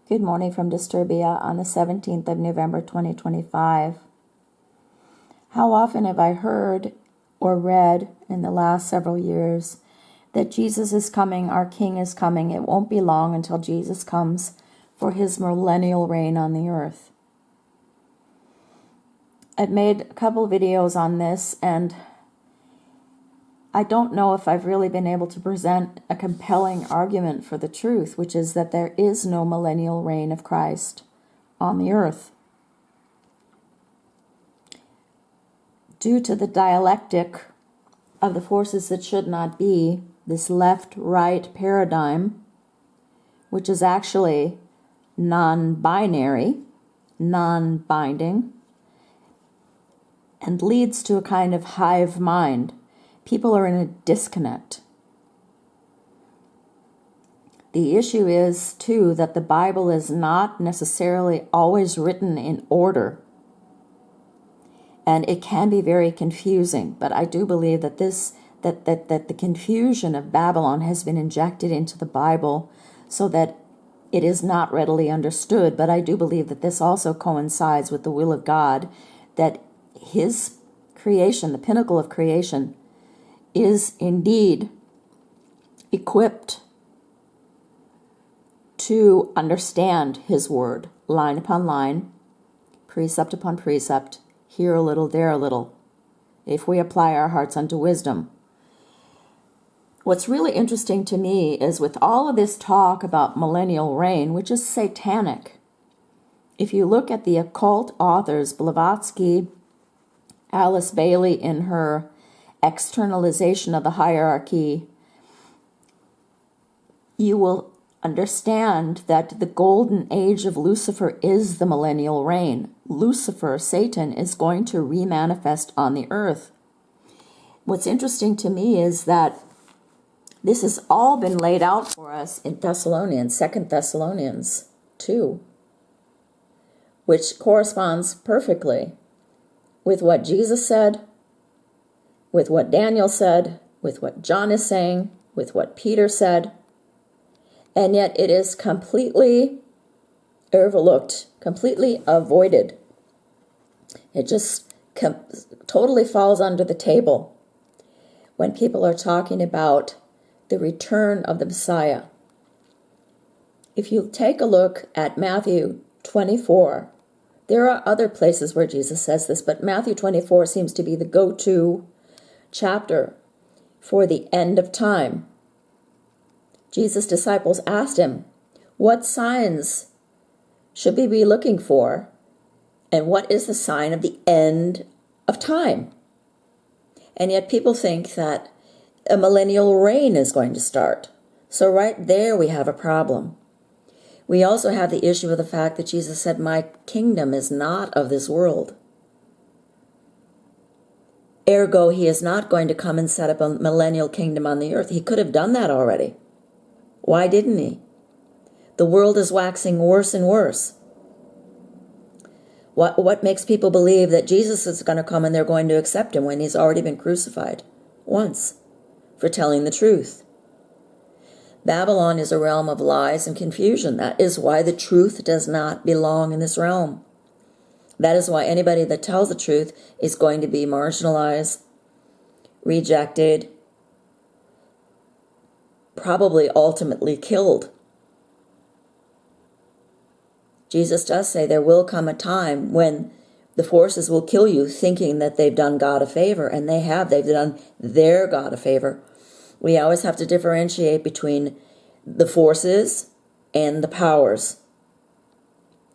Good morning from Disturbia on the 17th of November 2025. How often have I heard or read in the last several years that Jesus is coming, our King is coming. It won't be long until Jesus comes for his millennial reign on the earth. I've made a couple videos on this, and I don't know if I've really been able to present a compelling argument for the truth, which is that there is no millennial reign of Christ on the earth. Due to the dialectic of the forces that should not be, this left-right paradigm, which is actually non-binary, non-binding, and leads to a kind of hive mind. People are in a disconnect. The issue is, too, that the Bible is not necessarily always written in order. And it can be very confusing. But I do believe that that the confusion of Babylon has been injected into the Bible so that it is not readily understood. But I do believe that this also coincides with the will of God, that his creation, the pinnacle of creation, is indeed equipped to understand his word, line upon line, precept upon precept, here a little, there a little, if we apply our hearts unto wisdom. What's really interesting to me is with all of this talk about millennial reign, which is satanic, if you look at the occult authors, Blavatsky, Alice Bailey in her externalization of the hierarchy, you will understand that the golden age of Lucifer is the millennial reign. Lucifer, Satan, is going to remanifest on the earth. What's interesting to me is that this has all been laid out for us in Thessalonians, 2 Thessalonians 2, which corresponds perfectly with what Jesus said, with what Daniel said, with what John is saying, with what Peter said, and yet it is completely overlooked, completely avoided. It just totally falls under the table when people are talking about the return of the Messiah. If you take a look at Matthew 24, there are other places where Jesus says this, but Matthew 24 seems to be the go-to chapter for the end of time. Jesus' disciples asked him, what signs should we be looking for, and what is the sign of the end of time? And yet people think that a millennial reign is going to start. So right there we have a problem. We also have the issue of the fact that Jesus said, my kingdom is not of this world. Ergo, he is not going to come and set up a millennial kingdom on the earth. He could have done that already. Why didn't he? The world is waxing worse and worse. What makes people believe that Jesus is going to come and they're going to accept him when he's already been crucified once for telling the truth? Babylon is a realm of lies and confusion. That is why the truth does not belong in this realm. That is why anybody that tells the truth is going to be marginalized, rejected, probably ultimately killed. Jesus does say there will come a time when the forces will kill you thinking that they've done God a favor, and they have. They've done their God a favor. We always have to differentiate between the forces and the powers.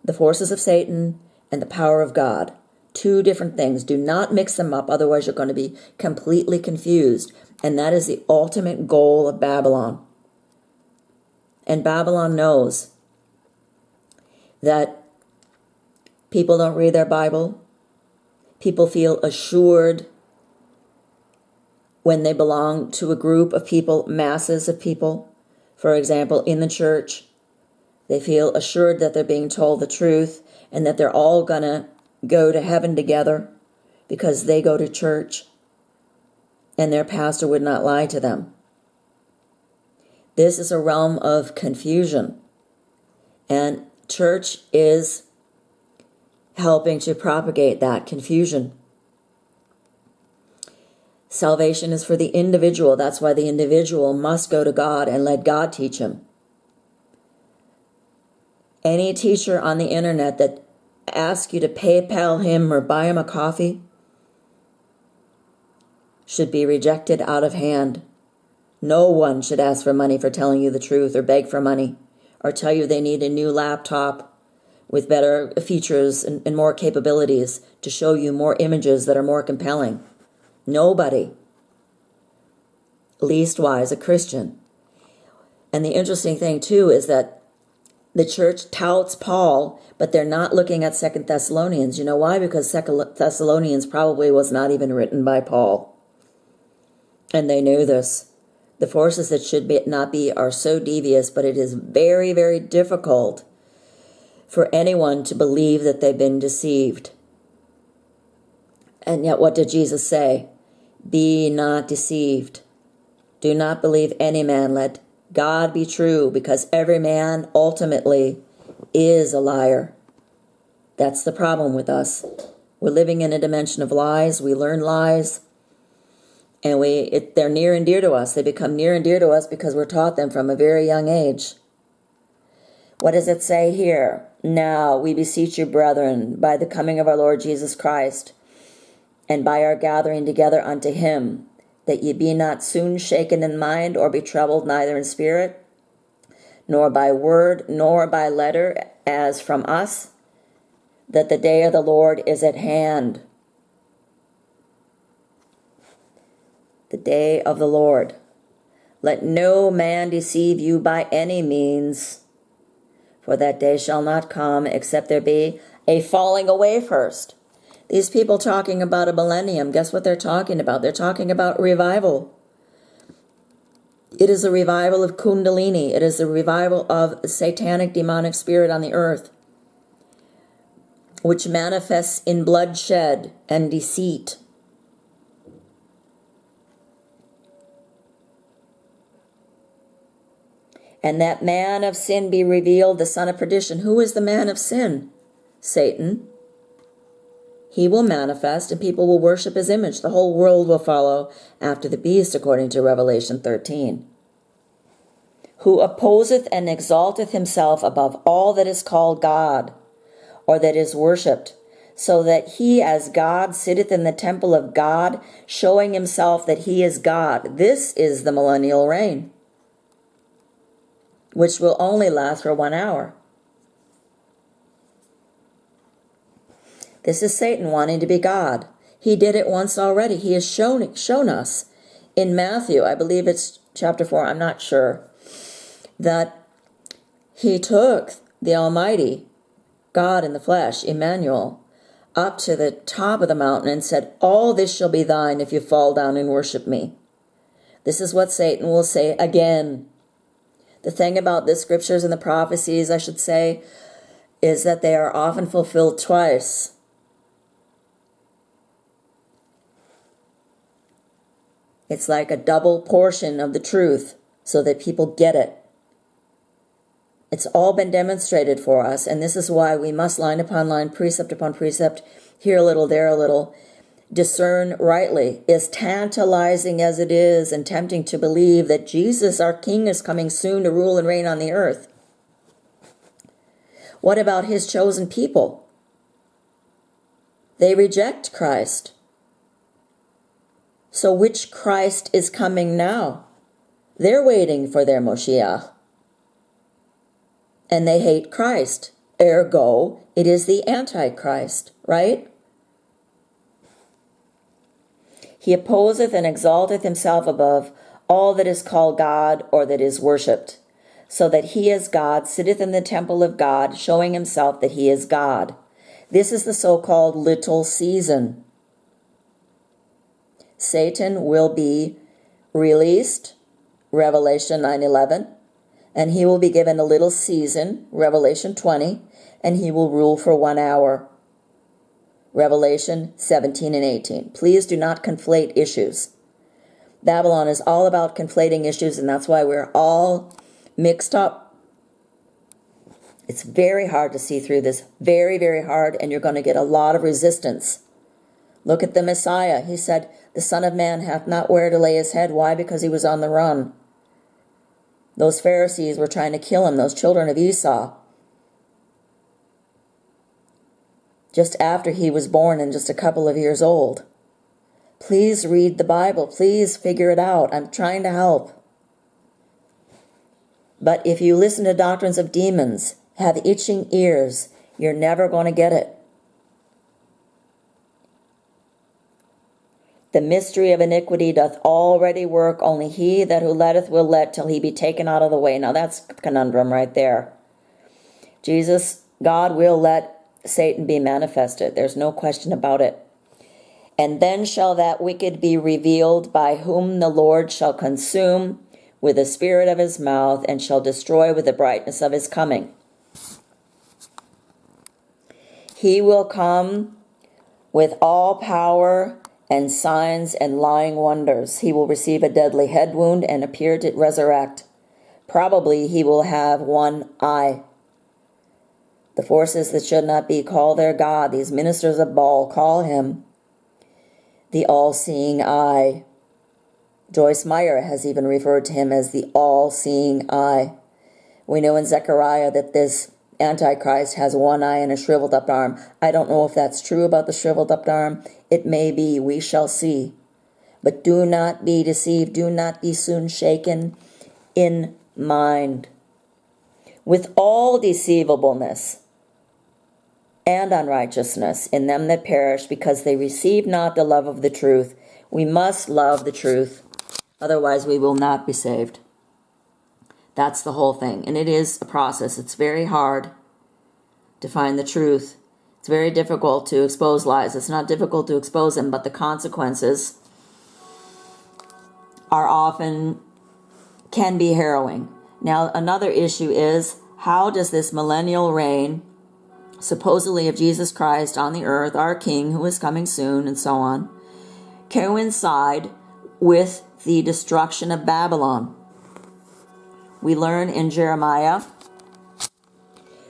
The forces of Satan and the power of God. Two different things. Do not mix them up, otherwise you're going to be completely confused. And that is the ultimate goal of Babylon. And Babylon knows that people don't read their Bible. People feel assured when they belong to a group of people, masses of people. For example, in the church, they feel assured that they're being told the truth and that they're all going to go to heaven together because they go to church and their pastor would not lie to them. This is a realm of confusion. And church is helping to propagate that confusion. Salvation is for the individual. That's why the individual must go to God and let God teach him. Any teacher on the internet that asks you to PayPal him or buy him a coffee should be rejected out of hand. No one should ask for money for telling you the truth, or beg for money, or tell you they need a new laptop with better features and more capabilities to show you more images that are more compelling. Nobody. Leastwise a Christian. And the interesting thing too is that the church touts Paul, but they're not looking at 2 Thessalonians. You know why? Because 2 Thessalonians probably was not even written by Paul. And they knew this. The forces that should not be are so devious, but it is very, very difficult for anyone to believe that they've been deceived. And yet what did Jesus say? Be not deceived. Do not believe any man. Let God be true, because every man ultimately is a liar. That's the problem with us. We're living in a dimension of lies. We learn lies. And they're near and dear to us. They become near and dear to us because we're taught them from a very young age. What does it say here? Now we beseech you, brethren, by the coming of our Lord Jesus Christ, and by our gathering together unto him, that ye be not soon shaken in mind, or be troubled neither in spirit, nor by word, nor by letter, as from us, that the day of the Lord is at hand. The day of the Lord. Let no man deceive you by any means, for that day shall not come except there be a falling away first. These people talking about a millennium, guess what they're talking about? They're talking about revival. It is a revival of Kundalini. It is a revival of satanic demonic spirit on the earth, which manifests in bloodshed and deceit. And that man of sin be revealed, the son of perdition. Who is the man of sin? Satan. He will manifest, and people will worship his image. The whole world will follow after the beast, according to Revelation 13. Who opposeth and exalteth himself above all that is called God, or that is worshipped, so that he as God sitteth in the temple of God, showing himself that he is God. This is the millennial reign, which will only last for 1 hour. This is Satan wanting to be God. He did it once already. He has shown us in Matthew, I believe it's chapter 4, I'm not sure, that he took the Almighty, God in the flesh, Emmanuel, up to the top of the mountain and said, all this shall be thine if you fall down and worship me. This is what Satan will say again. The thing about the scriptures and the prophecies, I should say, is that they are often fulfilled twice. It's like a double portion of the truth so that people get it. It's all been demonstrated for us, and this is why we must line upon line, precept upon precept, here a little, there a little, discern rightly. As tantalizing as it is and tempting to believe that Jesus, our King, is coming soon to rule and reign on the earth, what about his chosen people? They reject Christ. So which Christ is coming now? They're waiting for their Moshiach. And they hate Christ. Ergo, it is the Antichrist, right? He opposeth and exalteth himself above all that is called God or that is worshipped, so that he as God sitteth in the temple of God, showing himself that he is God. This is the so-called little season. Satan will be released, Revelation 9:11, and he will be given a little season, Revelation 20, and he will rule for 1 hour, Revelation 17 and 18. Please do not conflate issues. Babylon is all about conflating issues, and that's why we're all mixed up. It's very hard to see through this. Very, very hard, and you're going to get a lot of resistance. Look at the Messiah. He said, the Son of Man hath not where to lay his head. Why? Because he was on the run. Those Pharisees were trying to kill him, those children of Esau. Just after he was born and just a couple of years old. Please read the Bible. Please figure it out. I'm trying to help. But if you listen to doctrines of demons, have itching ears, you're never going to get it. The mystery of iniquity doth already work. Only he that who letteth will let till he be taken out of the way. Now that's a conundrum right there. God will let Satan be manifested. There's no question about it. And then shall that wicked be revealed, by whom the Lord shall consume with the spirit of his mouth, and shall destroy with the brightness of his coming. He will come with all power and signs and lying wonders. He will receive a deadly head wound and appear to resurrect. Probably he will have one eye. The forces that should not be call their God. These ministers of Baal call him the all-seeing eye. Joyce Meyer has even referred to him as the all-seeing eye. We know in Zechariah that this Antichrist has one eye and a shriveled up arm. I don't know if that's true about the shriveled up arm. It may be. We shall see. But do not be deceived. Do not be soon shaken in mind. With all deceivableness and unrighteousness in them that perish, because they receive not the love of the truth. We must love the truth. Otherwise, we will not be saved. That's the whole thing. And it is a process. It's very hard to find the truth. It's very difficult to expose lies. It's not difficult to expose them, but the consequences can be harrowing. Now, another issue is, how does this millennial reign, supposedly of Jesus Christ on the earth, our King who is coming soon, and so on, coincide with the destruction of Babylon? We learn in Jeremiah,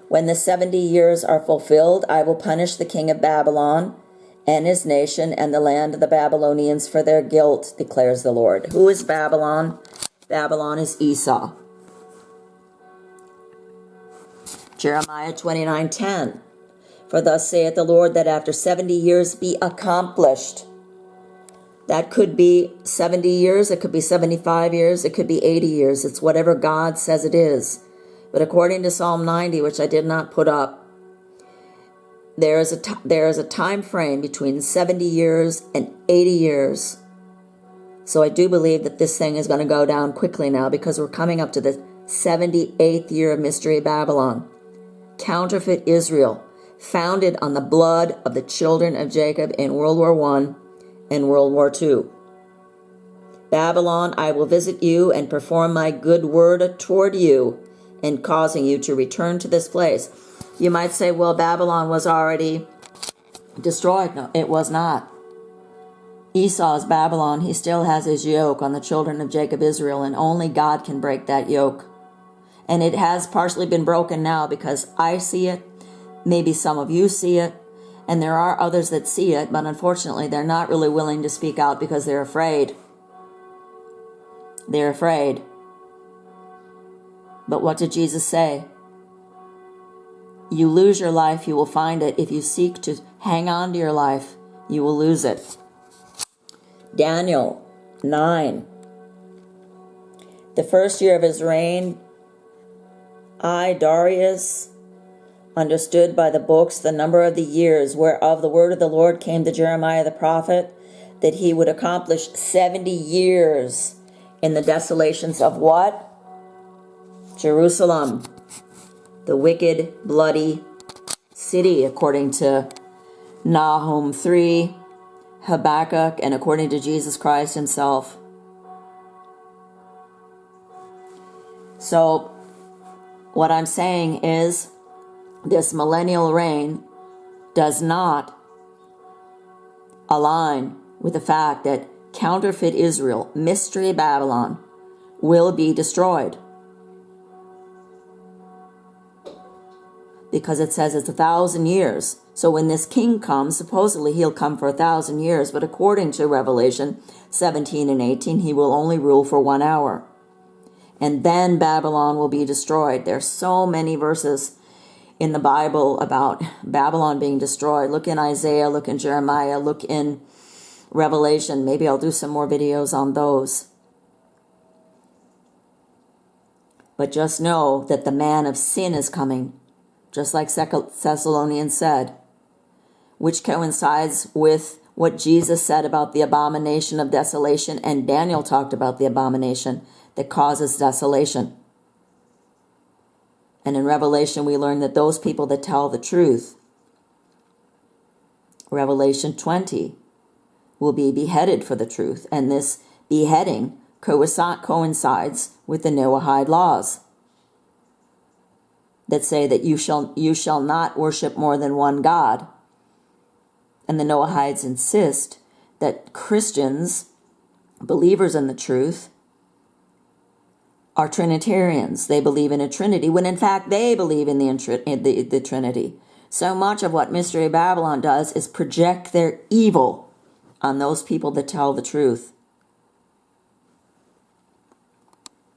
when the 70 years are fulfilled, I will punish the king of Babylon and his nation and the land of the Babylonians for their guilt, declares the Lord. Who is Babylon? Babylon is Esau. Jeremiah 29:10. For thus saith the Lord, that after 70 years be accomplished. That could be 70 years, it could be 75 years, it could be 80 years. It's whatever God says it is. But according to Psalm 90, which I did not put up, there is a time frame between 70 years and 80 years. So I do believe that this thing is going to go down quickly now, because we're coming up to the 78th year of Mystery Babylon. Counterfeit Israel, founded on the blood of the children of Jacob in World War I and World War II. Babylon, I will visit you and perform my good word toward you, in causing you to return to this place. You might say, well, Babylon was already destroyed. No, it was not. Esau's Babylon. He still has his yoke on the children of Jacob, Israel, and only God can break that yoke. And it has partially been broken now, because I see it, maybe some of you see it, and there are others that see it, but unfortunately they're not really willing to speak out because they're afraid. They're afraid. But what did Jesus say? You lose your life, you will find it. If you seek to hang on to your life, you will lose it. Daniel 9. The first year of his reign, I, Darius, understood by the books the number of the years whereof the word of the Lord came to Jeremiah the prophet, that he would accomplish 70 years in the desolations of what? Jerusalem, the wicked, bloody city, according to Nahum 3, Habakkuk, and according to Jesus Christ himself. So, what I'm saying is, this millennial reign does not align with the fact that counterfeit Israel, Mystery because it says it's 1,000 years. So when this king comes, supposedly he'll come for 1,000 years, but according to Revelation 17 and 18, he will only rule for 1 hour. And then Babylon will be destroyed. There's so many verses in the Bible about Babylon being destroyed. Look in Isaiah, look in Jeremiah, look in Revelation. Maybe I'll do some more videos on those. But just know that the man of sin is coming, just like 2 Thessalonians said, which coincides with what Jesus said about the abomination of desolation, and Daniel talked about the abomination that causes desolation. And in Revelation, we learn that those people that tell the truth, Revelation 20, will be beheaded for the truth. And this beheading coincides with the Noahide laws that say that you shall not worship more than one God. And the Noahides insist that Christians, believers in the truth, are Trinitarians. They believe in a Trinity, when in fact they believe in the Trinity. So much of what Mystery Babylon does is project their evil on those people that tell the truth.